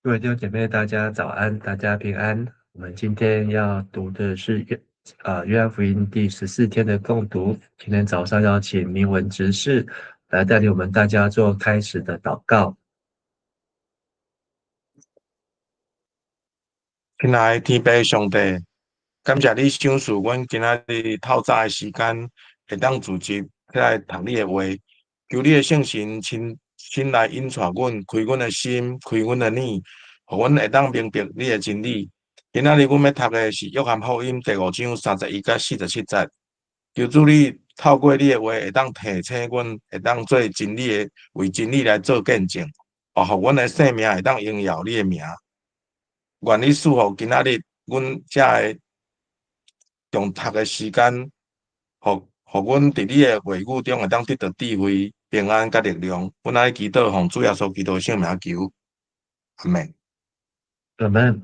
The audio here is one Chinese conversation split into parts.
各位弟兄姐妹，大家早安，大家平安。我们今天要读的是约翰福音第14天的共读。今天早上要请明文执事来带领我们大家做开始的祷告。亲爱的天父上帝，感谢你赏赐阮今仔日透早的时间，会当自集起来读你的话，求你的圣神亲来引带阮，开阮的心，开阮的耳，互阮会当明白你的真理。今仔日阮要读的是约翰福音第5章31到47节，求主你透过你的话会当提醒阮，会当做真理的，为真理来做见证，互阮的生命会当荣耀你的名。愿你赐福今仔日阮遮个中读的时间，互阮伫你的话语中会当得到智慧、平安甲力量。阮爱祈祷，奉主耶稣基督的圣名求，阿门。我们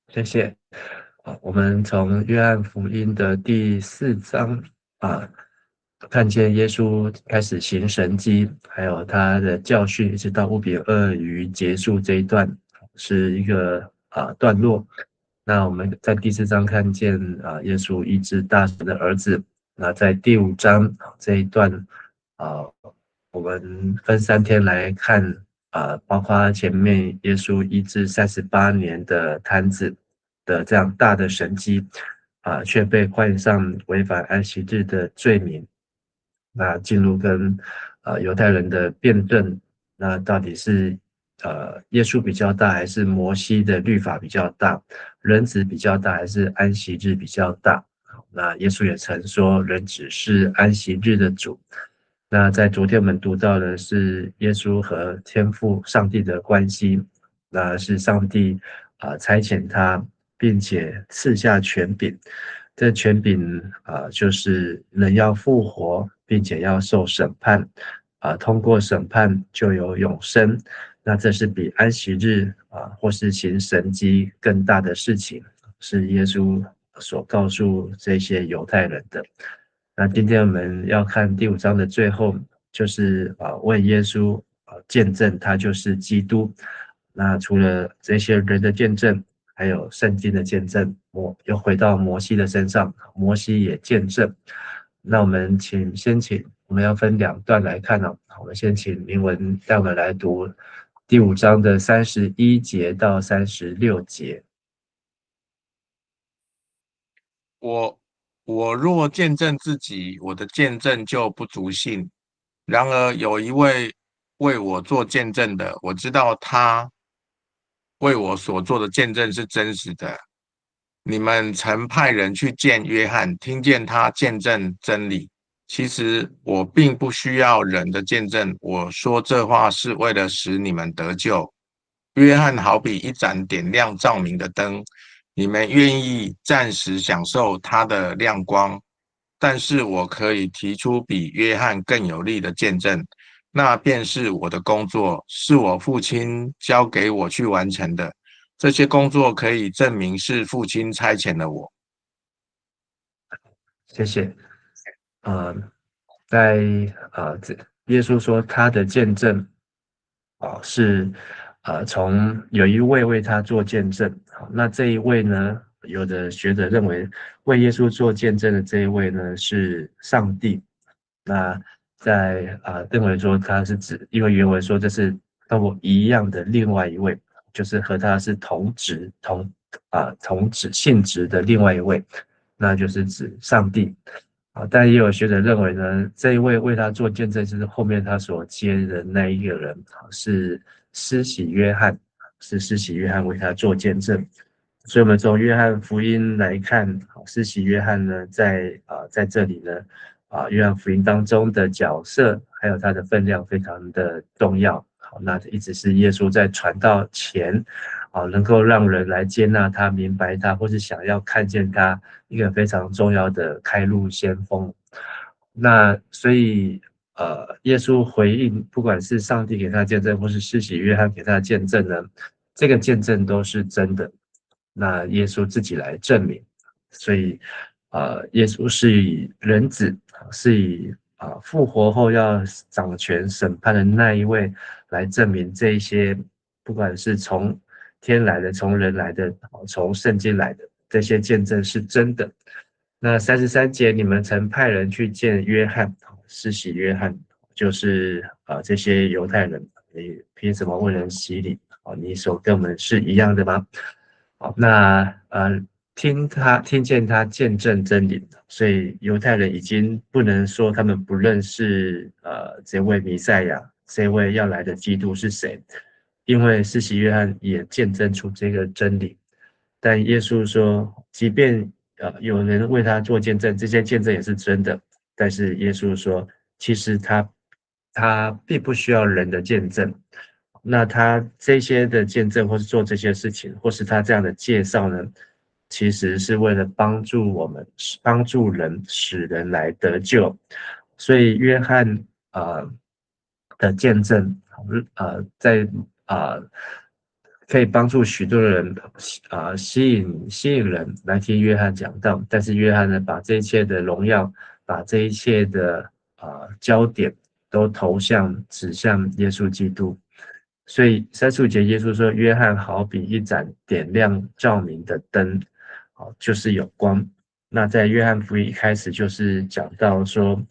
谢谢。我们从约翰福音的第4章看见耶稣开始行神迹，还有他的教训，一直到五饼二鱼结束这一段，是一个段落。那我们在第4章看见耶稣医治大神的儿子。那在第5章这一段我们分3天来看包括前面耶稣医治38年的瘫子的这样大的神迹却被冠上违反安息日的罪名。那进入跟犹太人的辩论，那到底是耶稣比较大，还是摩西的律法比较大？人子比较大，还是安息日比较大？那耶稣也曾说，人只是安息日的主。那在昨天我们读到的是耶稣和天父上帝的关系，那是上帝差遣他，并且赐下权柄。这权柄就是人要复活，并且要受审判通过审判就有永生。那这是比安息日或是行神迹更大的事情，是耶稣所告诉这些犹太人的。那今天我们要看第5章的最后，就是为耶稣见证他就是基督。那除了这些人的见证，还有圣经的见证，又回到摩西的身上，摩西也见证。那我们先请，我们要分2段来看我们先请明文带我们来读第5章的31节到36节。我若见证自己，我的见证就不足信。然而有一位为我做见证的，我知道他为我所做的见证是真实的。你们曾派人去见约翰，听见他见证真理。其实我并不需要人的见证，我说这话是为了使你们得救。约翰好比一盏点亮照明的灯，你们愿意暂时享受他的亮光，但是我可以提出比约翰更有力的见证，那便是我的工作，是我父亲交给我去完成的。这些工作可以证明是父亲差遣了我。谢谢。在耶稣说他的见证是从有一位为他做见证。那这一位呢，有的学者认为为耶稣做见证的这一位呢是上帝。那在认为说他是指，因为原文说这是跟我一样的另外一位，就是和他是同质性质的另外一位，那就是指上帝。但也有学者认为呢，这一位为他做见证，就是后面他所接的那一个人，是施洗约翰，是施洗约翰为他做见证。所以我们从约翰福音来看，施洗约翰呢，在这里呢，约翰福音当中的角色还有他的分量非常的重要。好，那一直是耶稣在传道前，能够让人来接纳他、明白他，或是想要看见他，一个非常重要的开路先锋。那所以耶稣回应，不管是上帝给他见证，或是施洗约翰给他的见证呢，这个见证都是真的。那耶稣自己来证明，所以耶稣是以人子，是以复活后要掌权审判的那一位来证明这一些不管是从天来的、从人来的、从圣经来的，这些见证是真的。那33节，你们曾派人去见约翰，施洗约翰，就是这些犹太人，你凭什么为人洗礼？你手跟我们是一样的吗？好，那听见他见证真理，所以犹太人已经不能说他们不认识这位弥赛亚，这位要来的基督是谁，因为施洗约翰也见证出这个真理。但耶稣说，即便有人为他做见证，这些见证也是真的。但是耶稣说，其实他并不需要人的见证。那他这些的见证，或是做这些事情，或是他这样的介绍呢，其实是为了帮助我们，帮助人，使人来得救。所以约翰的见证，在可以帮助许多人吸引人来听约翰讲道，但是约翰呢，把这一切的荣耀，把这一切的焦点都指向耶稣基督。所以35节耶稣说，约翰好比一盏点亮照明的灯，就是有光。那在约翰福音一开始就是讲到说，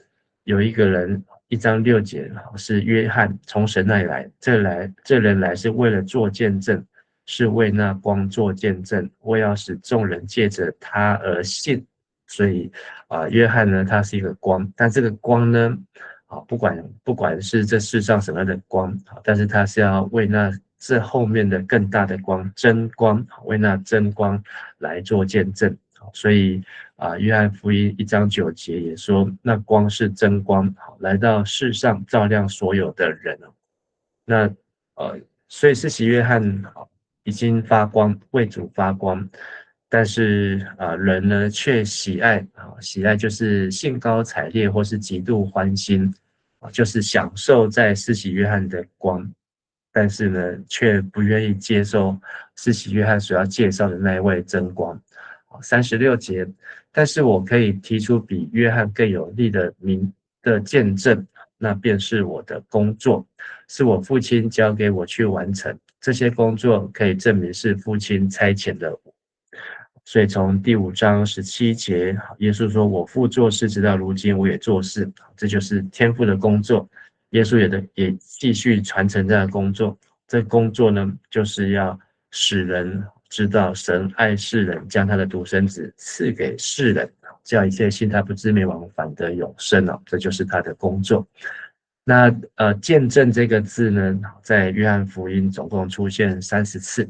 有一个人1章6节是约翰从神那里来，这人来是为了做见证，是为那光做见证，为要使众人借着他而信。所以约翰呢，他是一个光，但这个光呢，不管是这世上什么样的光，但是他是要为这后面的更大的光，真光，为那真光来做见证。所以约翰福音1章9节也说，那光是真光，来到世上照亮所有的人。那所以施洗约翰已经发光，为主发光，但是人呢却喜爱就是兴高采烈或是极度欢欣，就是享受在施洗约翰的光，但是呢却不愿意接受施洗约翰所要介绍的那一位真光。36节，但是我可以提出比约翰更有力的见证，那便是我的工作，是我父亲交给我去完成。这些工作可以证明是父亲差遣的我。所以从第5章17节，耶稣说：“我父做事，直到如今我也做事。”这就是天父的工作。耶稣也继续传承这样的工作。这工作呢，就是要使人知道神爱世人，将他的独生子赐给世人，叫一切信他不至灭亡，反得永生。这就是他的工作。那见证这个字呢，在约翰福音总共出现30次。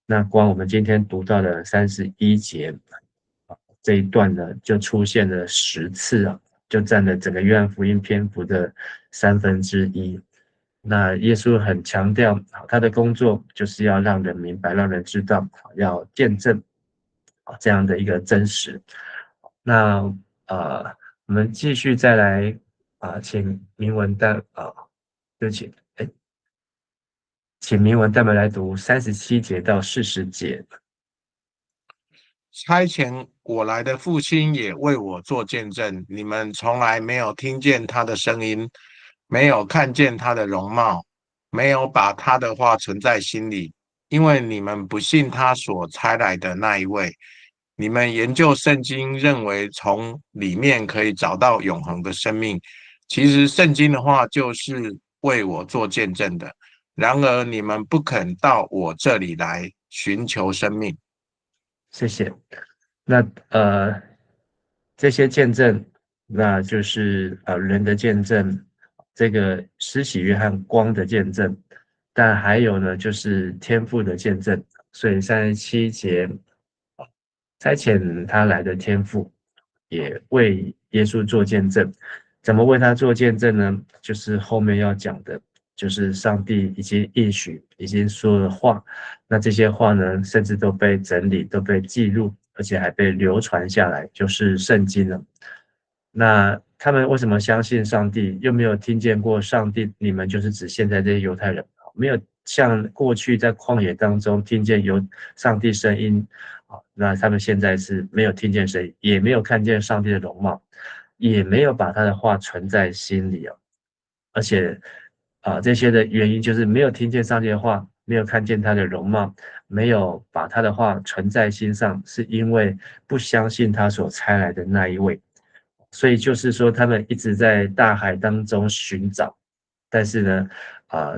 那光我们今天读到的31节这一段呢，就出现了10次，就占了整个约翰福音篇幅的1/3。那耶稣很强调，他的工作就是要让人明白，让人知道，要见证这样的一个真实。那我们继续再来请明文对不起，请明文代表来读37节到40节。差遣我来的父亲也为我做见证，你们从来没有听见他的声音，没有看见他的容貌，没有把他的话存在心里，因为你们不信他所差来的那一位。你们研究圣经，认为从里面可以找到永恒的生命。其实圣经的话就是为我做见证的。然而你们不肯到我这里来寻求生命。谢谢。那这些见证，那就是人的见证，这个施洗约翰光的见证，但还有呢，就是天父的见证。所以37节，差遣他来的天父也为耶稣做见证。怎么为他做见证呢？就是后面要讲的，就是上帝已经应许，已经说了话。那这些话呢，甚至都被整理，都被记录，而且还被流传下来，就是圣经了。那他们为什么相信上帝？又没有听见过上帝？你们就是指现在这些犹太人，没有像过去在旷野当中听见有上帝声音，那他们现在是没有听见声音，也没有看见上帝的容貌，也没有把他的话存在心里。而且这些的原因就是没有听见上帝的话，没有看见他的容貌，没有把他的话存在心上，是因为不相信他所差来的那一位。所以就是说，他们一直在大海当中寻找，但是呢，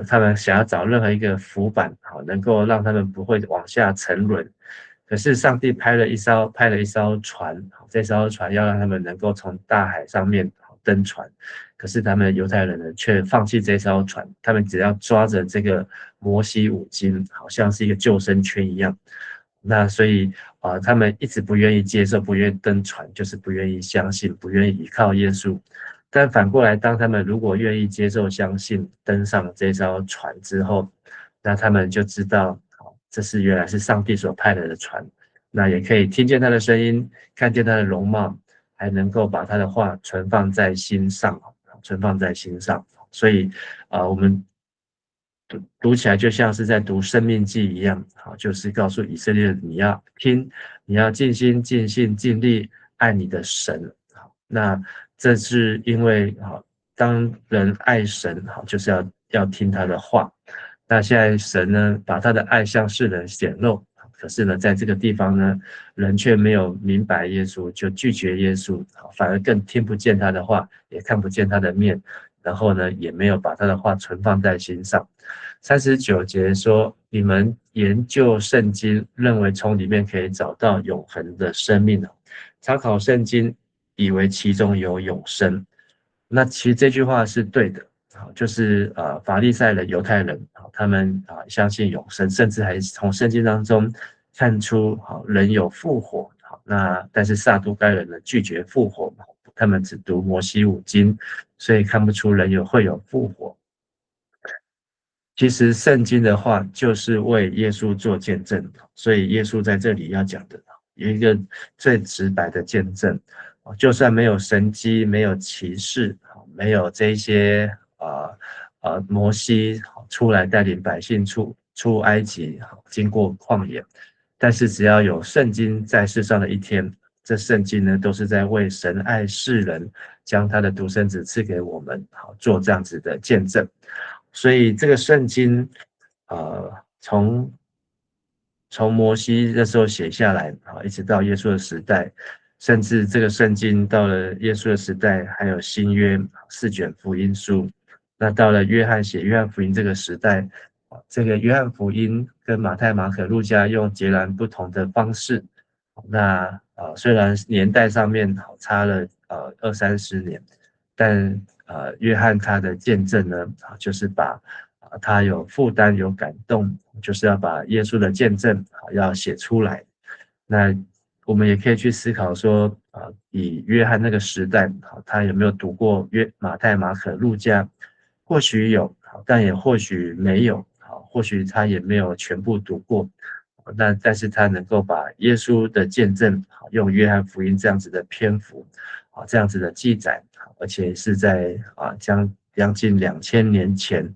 他们想要找任何一个浮板，好，能够让他们不会往下沉沦。可是上帝派了一艘船，这艘船要让他们能够从大海上面登船。可是他们犹太人呢，却放弃这艘船，他们只要抓着这个摩西五经，好像是一个救生圈一样。那所以他们一直不愿意接受，不愿意登船，就是不愿意相信，不愿意依靠耶稣。但反过来，当他们如果愿意接受、相信，登上这艘船之后，那他们就知道，这是原来是上帝所派来的船。那也可以听见他的声音，看见他的容貌，还能够把他的话存放在心上，存放在心上。所以，我们读起来就像是在读《生命记》一样，好，就是告诉以色列人，你要听，你要尽心、尽性、尽力爱你的神。好，那这是因为，好，当人爱神，好，就是要听他的话。那现在神呢，把他的爱向世人显露，可是呢，在这个地方呢，人却没有明白耶稣，就拒绝耶稣，反而更听不见他的话，也看不见他的面，然后呢，也没有把他的话存放在心上。39节说：你们研究圣经，认为从里面可以找到永恒的生命，参考圣经，以为其中有永生。那其实这句话是对的，就是法利赛人、犹太人，他们相信永生，甚至还从圣经当中看出人有复活。那但是撒都该人呢，拒绝复活，他们只读摩西五经，所以看不出人会有复活。其实圣经的话就是为耶稣做见证，所以耶稣在这里要讲的有一个最直白的见证，就算没有神迹，没有奇事，没有这些摩西出来带领百姓出埃及，经过旷野，但是只要有圣经在世上的一天，这圣经呢都是在为神爱世人，将他的独生子赐给我们，做这样子的见证。所以这个圣经，从摩西那时候写下来，一直到耶稣的时代，甚至这个圣经到了耶稣的时代，还有新约4卷福音书。那到了约翰写约翰福音这个时代，这个约翰福音跟马太、马可、路加用截然不同的方式。那虽然年代上面差了20-30年，但约翰他的见证呢，就是把他有负担、有感动，就是要把耶稣的见证要写出来。那我们也可以去思考说，以约翰那个时代，他有没有读过马太、马可、路加？或许有，但也或许没有，或许他也没有全部读过。但是他能够把耶稣的见证用约翰福音这样子的篇幅，这样子的记载，而且是在将近2000年前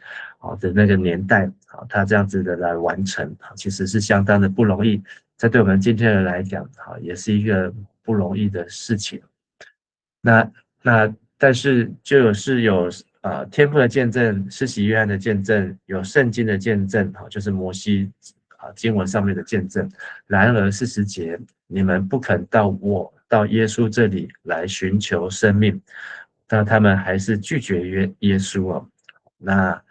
的那个年代，他这样子的来完成，其实是相当的不容易。这对我们今天人来讲，也是一个不容易的事情。但是就是有天父的见证，施洗约翰的见证，有圣经的见证，就是摩西经文上面的见证。然而40节，你们不肯到耶稣这里来寻求生命，但他们还是拒绝耶稣哦。那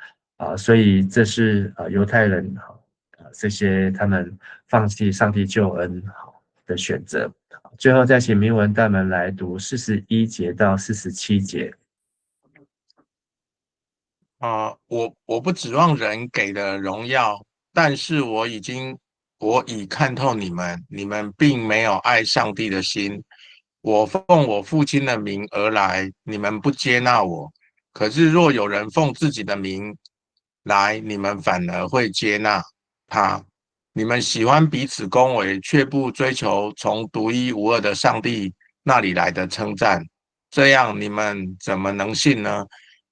所以这是犹太人这些他们放弃上帝救恩的选择。最后再请明文大们来读41节到47节。我不指望人给的荣耀，但是我已看透你们，你们并没有爱上帝的心。我奉我父亲的名而来，你们不接纳我。可是若有人奉自己的名来，你们反而会接纳他。你们喜欢彼此恭维，却不追求从独一无二的上帝那里来的称赞，这样你们怎么能信呢？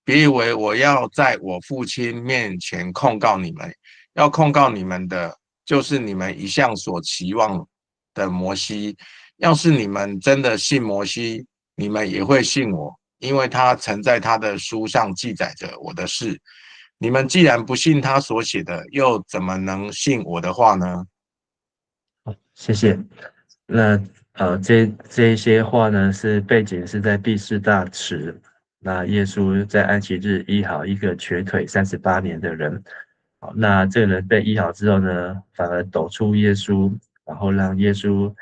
别以为我要在我父亲面前控告你们，要控告你们的，就是你们一向所期望的摩西。要是你们真的信摩西，你们也会信我，因为他曾在他的书上记载着我的事。你们既然不信他所写的，又怎么能信我的话呢？谢谢。那这一些话呢，背景是在第四大池。那耶稣在安息日医好一个瘸腿38年的人。好，那这个人被医好之后呢，反而抖出耶稣，然后让耶稣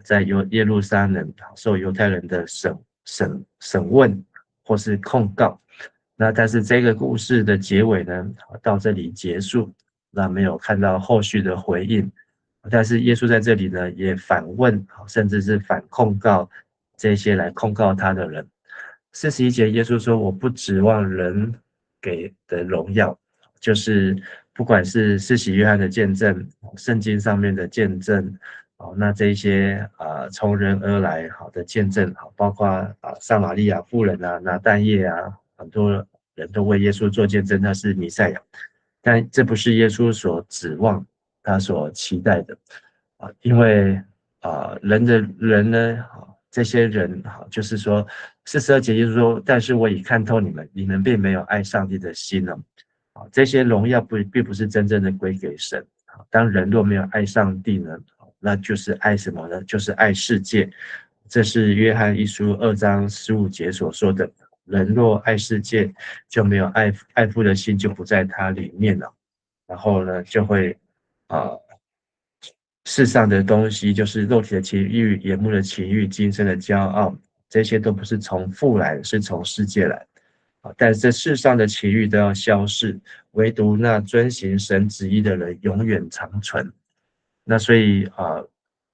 在耶路撒冷受犹太人的审问或是控告。那但是这个故事的结尾呢，到这里结束，那没有看到后续的回应。但是耶稣在这里呢，也反问，甚至是反控告这些来控告他的人。41节，耶稣说：“我不指望人给的荣耀，就是不管是施洗约翰的见证，圣经上面的见证，那这些从人而来好的见证，包括撒玛利亚妇人啊、拿但业啊，很多人都为耶稣做见证，他是弥赛亚。但这不是耶稣所指望、他所期待的因为人呢，这些人就是说42节耶稣说，但是我已看透你们，你们并没有爱上帝的心呢。这些荣耀并不是真正的归给神。当人若没有爱上帝呢，那就是爱什么呢？就是爱世界。这是约翰一书2章15节所说的。人若爱世界，就没有爱父的心，就不在他里面了。然后呢，就会世上的东西，就是肉体的情欲、眼目的情欲、今生的骄傲，这些都不是从父来，是从世界来。但这世上的情欲都要消逝，唯独那遵行神旨意的人永远长存。那所以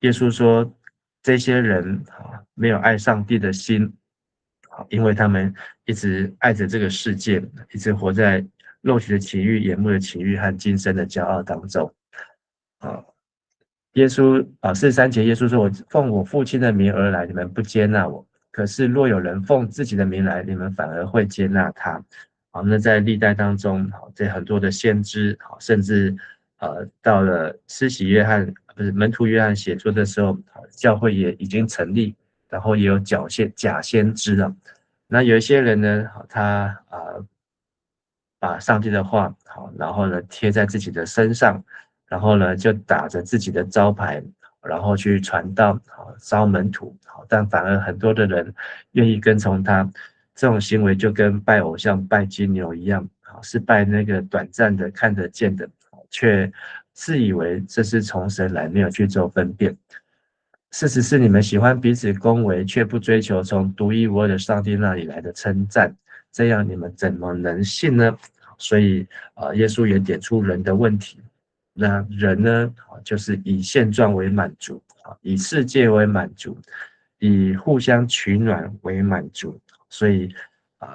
耶稣说，这些人没有爱上帝的心，因为他们一直爱着这个世界，一直活在肉体的情欲、眼目的情欲和今生的骄傲当中。耶稣43节，耶稣说：“我奉我父亲的名而来，你们不接纳我；可是若有人奉自己的名来，你们反而会接纳他。”好，那在历代当中，这很多的先知，甚至到了施洗约翰，不是门徒约翰写作的时候，教会也已经成立，然后也有假先知了。那有一些人呢，他把上帝的话然后呢贴在自己的身上，然后呢就打着自己的招牌，然后去传道招门徒但反而很多的人愿意跟从他。这种行为就跟拜偶像、拜金牛一样是拜那个短暂的、看得见的，却自以为这是从神来，没有去做分辨。事实是你们喜欢彼此恭维，却不追求从独一无二的上帝那里来的称赞，这样你们怎么能信呢？所以耶稣也点出人的问题。那人呢，就是以现状为满足，以世界为满足，以互相取暖为满足。所以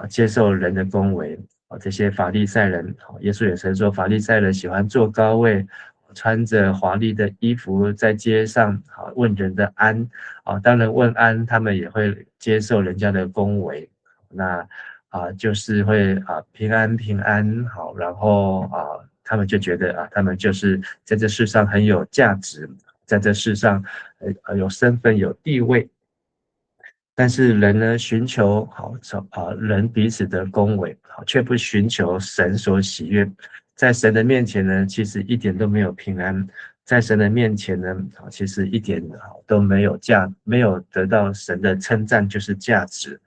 接受人的恭维这些法利赛人，耶稣也曾说，法利赛人喜欢坐高位，穿着华丽的衣服在街上问人的安当然问安，他们也会接受人家的恭维。那就是会平安平安好，然后他们就觉得他们就是在这世上很有价值，在这世上有身份有地位。但是人呢，寻求人彼此的恭维却不寻求神所喜悦。在神的面前呢，其实一点都没有平安。在神的面前呢，其实一点都没有没有得到神的称赞，就是价值。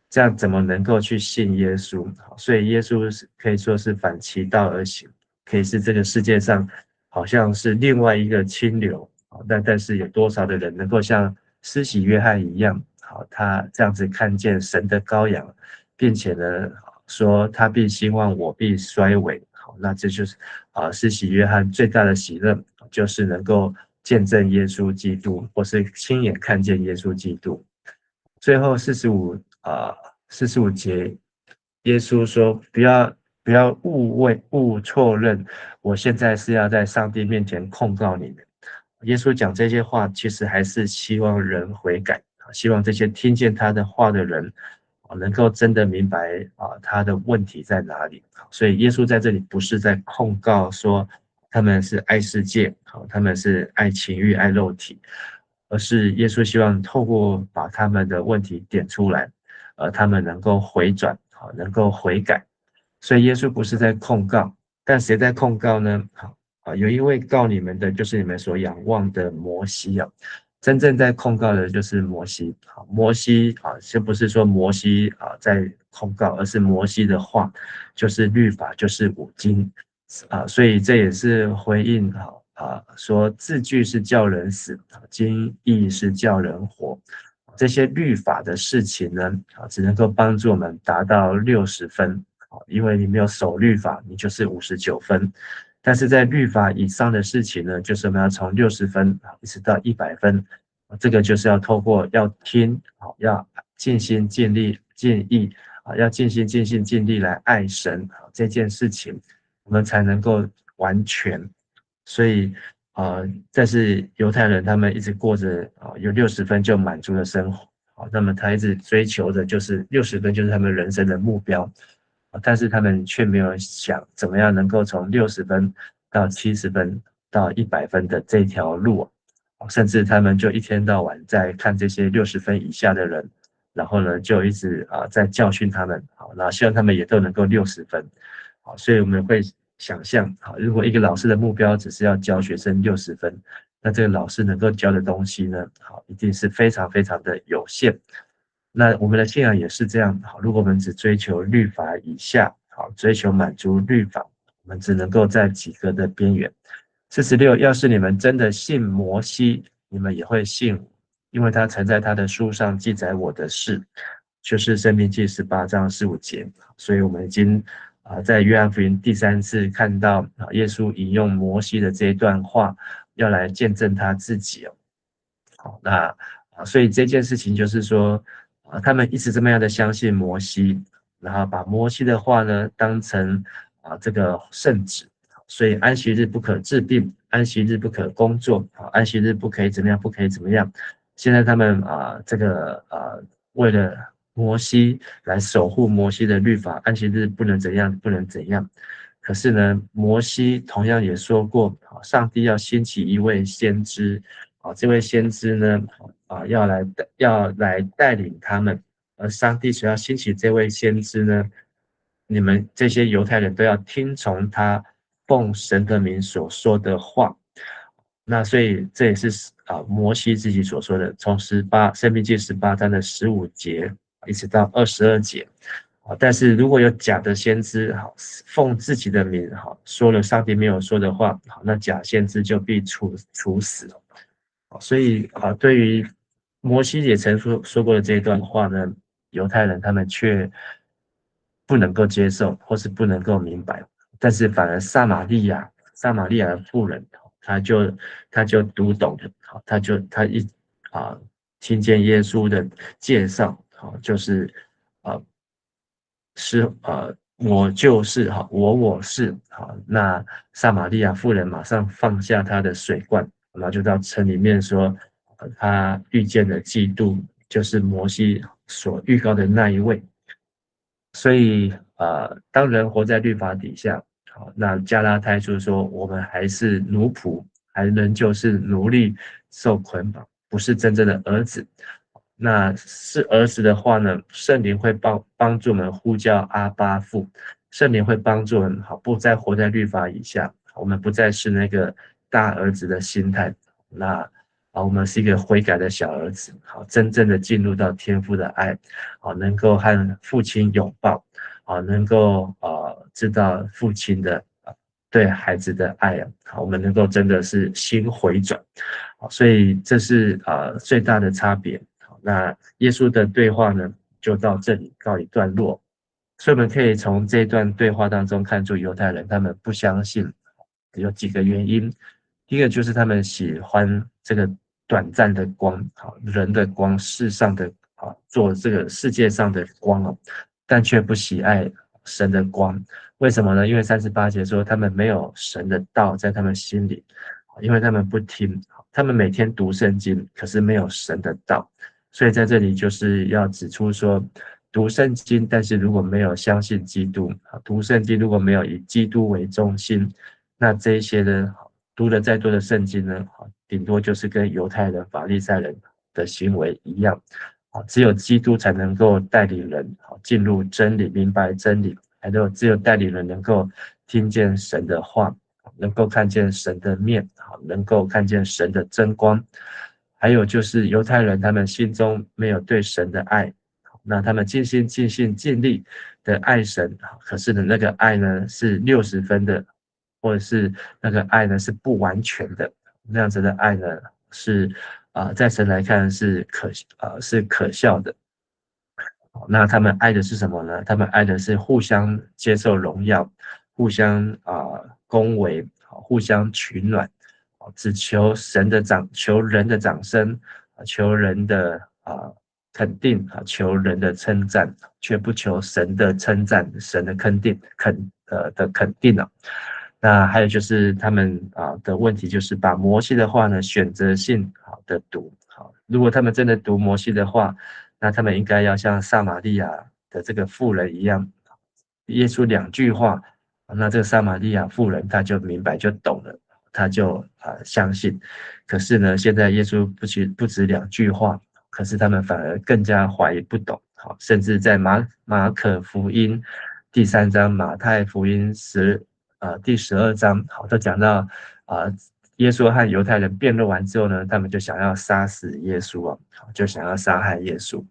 这样怎么能够去信耶稣？所以耶稣可以说是反其道而行，可以是这个世界上好像是另外一个清流。但是有多少的人能够像施洗约翰一样，他这样子看见神的羔羊，并且呢说他必兴旺，我必衰微。那这就是施洗约翰最大的喜乐，就是能够见证耶稣基督，或是亲眼看见耶稣基督。最后45节，耶稣说：不要误错认，我现在是要在上帝面前控告你们。耶稣讲这些话，其实还是希望人悔改，希望这些听见他的话的人能够真的明白他的问题在哪里。所以耶稣在这里不是在控告说他们是爱世界，他们是爱情欲、爱肉体，而是耶稣希望透过把他们的问题点出来，他们能够回转，能够悔改，所以耶稣不是在控告，但谁在控告呢？有一位告你们的，就是你们所仰望的摩西啊。真正在控告的就是摩西。摩西就不是说摩西在控告，而是摩西的话，就是律法，就是五经所以这也是回应说字句是叫人死，经义是叫人活。这些律法的事情呢，只能够帮助我们达到60分，因为你没有守律法，你就是59分。但是在律法以上的事情呢，就是我们要从60分一直到100分，这个就是要透过要听，要尽心尽力尽意要尽心尽性尽力来爱神这件事情，我们才能够完全。所以但是犹太人他们一直过着有60分就满足的生活，那么他一直追求的就是60分就是他们人生的目标，但是他们却没有想怎么样能够从60分到70分到100分的这条路，甚至他们就一天到晚在看这些60分以下的人，然后呢就一直在教训他们，然后希望他们也都能够60分。所以我们会想象，如果一个老师的目标只是要教学生60分，那这个老师能够教的东西呢，一定是非常非常的有限。那我们的信仰也是这样，如果我们只追求律法以下，追求满足律法，我们只能够在几个的边缘。46，要是你们真的信摩西，你们也会信我，因为他曾在他的书上记载我的事，就是申命记18章15节。所以我们已经在约翰福音第3次看到耶稣引用摩西的这一段话，要来见证他自己那所以这件事情就是说他们一直这么样的相信摩西，然后把摩西的话呢当成这个圣旨，所以安息日不可治病，安息日不可工作，安息日不可以怎么样，不可以怎么样。现在他们为了摩西来守护摩西的律法，安息日不能怎样，不能怎样。可是呢，摩西同样也说过，上帝要兴起一位先知，这位先知呢，要来带领他们，而上帝所要兴起这位先知呢，你们这些犹太人都要听从他奉神的名所说的话。那所以这也是摩西自己所说的，从申命记18章的15节一直到22节。但是如果有假的先知奉自己的名说了上帝没有说的话，那假先知就必处死。所以对于摩西也曾说过的这段话呢，犹太人他们却不能够接受，或是不能够明白。但是反而撒玛利亚的妇人，他就读懂了，他听见耶稣的介绍，就是我就是我是那撒玛利亚妇人马上放下她的水罐，然后就到城里面说，他遇见了基督，就是摩西所预告的那一位。所以当人活在律法底下，那加拉太书说我们还是奴仆，还仍旧是奴隶受捆绑，不是真正的儿子。那是儿子的话呢，圣灵会帮助我们呼叫阿爸父，圣灵会帮助我们不再活在律法以下，我们不再是那个大儿子的心态，那我们是一个悔改的小儿子，真正的进入到天父的爱，能够和父亲拥抱，能够知道父亲的对孩子的爱我们能够真的是心回转，所以这是最大的差别。那耶稣的对话呢，就到这里告一段落。所以我们可以从这段对话当中看出犹太人他们不相信有几个原因。第一个就是他们喜欢这个短暂的光，人的光，世上的做这个世界上的光但却不喜爱神的光。为什么呢？因为38节说他们没有神的道在他们心里，因为他们不听，他们每天读圣经，可是没有神的道。所以在这里就是要指出说，读圣经，但是如果没有相信基督，读圣经如果没有以基督为中心，那这一些呢，读了再多的圣经呢，顶多就是跟犹太人、法利赛人的行为一样。只有基督才能够带领人进入真理，明白真理，只有带领人能够听见神的话，能够看见神的面，能够看见神的真光。还有就是犹太人他们心中没有对神的爱，那他们尽心尽性尽力的爱神，可是呢那个爱呢是60分的，或者是那个爱呢是不完全的，那样子的爱呢是在神来看是可笑的。那他们爱的是什么呢？他们爱的是互相接受荣耀，互相恭维，互相取暖，只求求人的掌声，求人的肯定，求人的称赞，却不求神的称赞、神的肯定啊。那还有就是他们的问题，就是把摩西的话呢选择性的读。如果他们真的读摩西的话，那他们应该要像撒玛利亚的这个妇人一样，耶稣2句话，那这个撒玛利亚妇人她就明白就懂了，她就相信。可是呢，现在耶稣不止2句话，可是他们反而更加怀疑不懂。甚至在马可福音第3章、马太福音第12章，都讲到耶稣和犹太人辩论完之后呢，他们就想要杀死耶稣就想要杀害耶稣。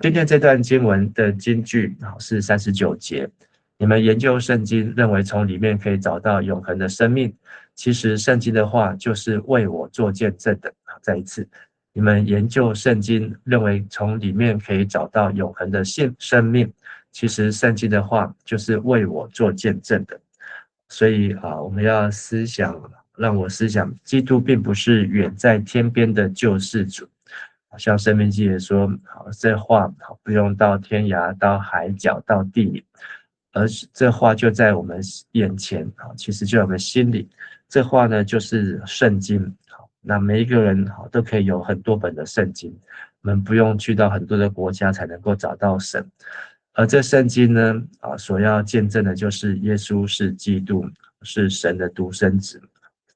今天这段经文的金句是39节。你们研究圣经，认为从里面可以找到永恒的生命，其实圣经的话就是为我做见证的。再一次，你们研究圣经，认为从里面可以找到永恒的生命，其实圣经的话就是为我做见证的。所以我们要让我思想，基督并不是远在天边的救世主，像申命记也说，这话不用到天涯、到海角、到地里，而这话就在我们眼前，其实就在我们心里。这话呢，就是圣经。那每一个人都可以有很多本的圣经，我们不用去到很多的国家才能够找到神。而这圣经呢，所要见证的就是耶稣是基督，是神的独生子。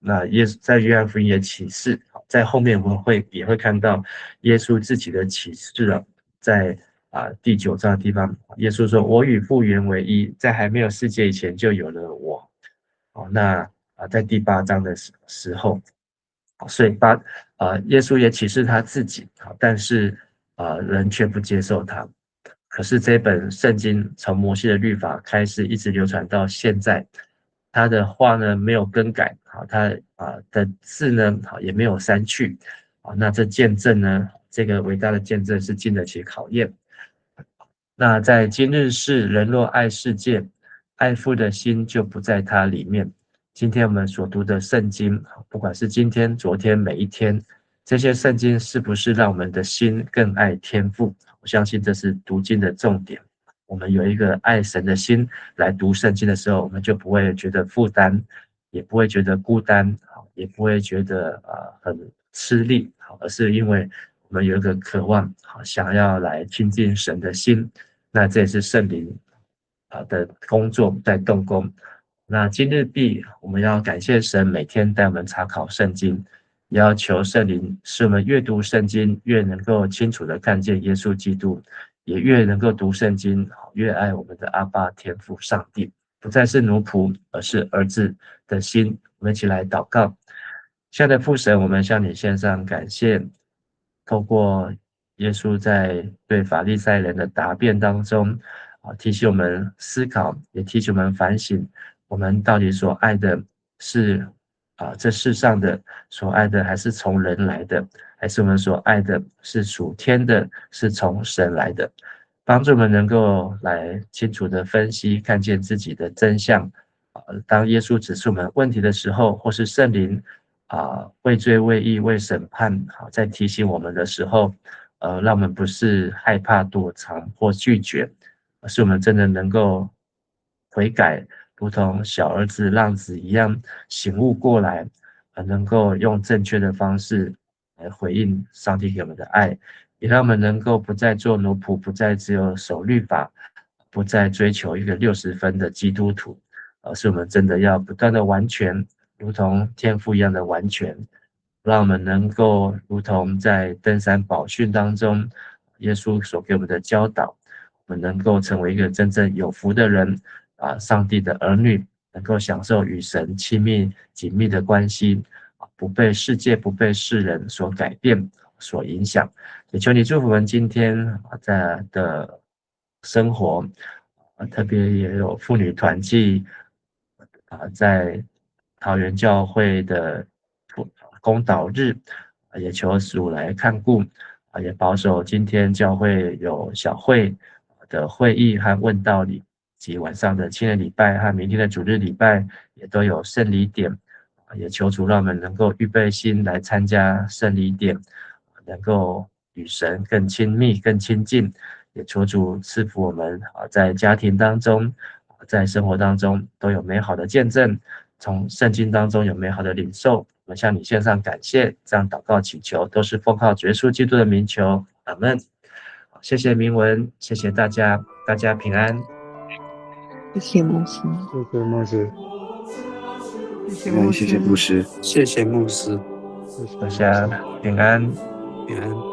那在约翰福音也启示，在后面我们也会看到耶稣自己的启示在第9章的地方，耶稣说：“我与父原为一，在还没有世界以前就有了我。”那在第8章的时候，所以耶稣也启示他自己，但是人却不接受他。可是这本圣经从摩西的律法开始，一直流传到现在，他的话呢没有更改，他的字呢也没有删去，那这见证呢，这个伟大的见证是经得起考验。那在今日世，人若爱世界，爱父的心就不在他里面。今天我们所读的圣经，不管是今天、昨天、每一天，这些圣经是不是让我们的心更爱天父？我相信这是读经的重点。我们有一个爱神的心来读圣经的时候，我们就不会觉得负担，也不会觉得孤单，也不会觉得很吃力，而是因为我们有一个渴望，想要来亲近神的心。那这也是圣灵的工作在动工。那今日必我们要感谢神，每天带我们查考圣经，也要求圣灵使我们越读圣经越能够清楚的看见耶稣基督，也越能够读圣经越爱我们的阿爸天父上帝，不再是奴仆，而是儿子的心。我们一起来祷告。亲爱的父神，我们向你献上感谢，透过耶稣在对法利赛人的答辩当中提醒我们思考，也提醒我们反省，我们到底所爱的是这世上的所爱的，还是从人来的，还是我们所爱的是属天的，是从神来的？帮助我们能够来清楚的分析，看见自己的真相。当耶稣指出我们问题的时候，或是圣灵为罪、为义、为审判在提醒我们的时候，让我们不是害怕躲藏或拒绝，而是我们真的能够悔改，如同小儿子浪子一样醒悟过来，能够用正确的方式来回应上帝给我们的爱，也让我们能够不再做奴仆，不再只有守律法，不再追求一个60分的基督徒，而是我们真的要不断的完全，如同天父一样的完全，让我们能够如同在登山宝训当中，耶稣所给我们的教导，我们能够成为一个真正有福的人上帝的儿女，能够享受与神亲密紧密的关系，不被世界、不被世人所改变、所影响。也求你祝福我们今天在的生活，特别也有妇女团契在桃园教会的公祷日，也求主来看顾，也保守今天教会有小会的会议和问道礼，及晚上的青年礼拜和明天的主日礼拜也都有圣礼点，也求主让我们能够预备心来参加圣礼点，能够与神更亲密、更亲近，也求主赐福我们在家庭当中，在生活当中都有美好的见证，从圣经当中有美好的领受。我们向你献上感谢，这样祷告祈求都是奉靠主耶稣基督的名求，阿们。谢谢明文，谢谢大家，大家平安。谢谢牧师，谢谢牧师，谢谢牧师，谢谢牧师，谢谢牧师，大家平安。平安。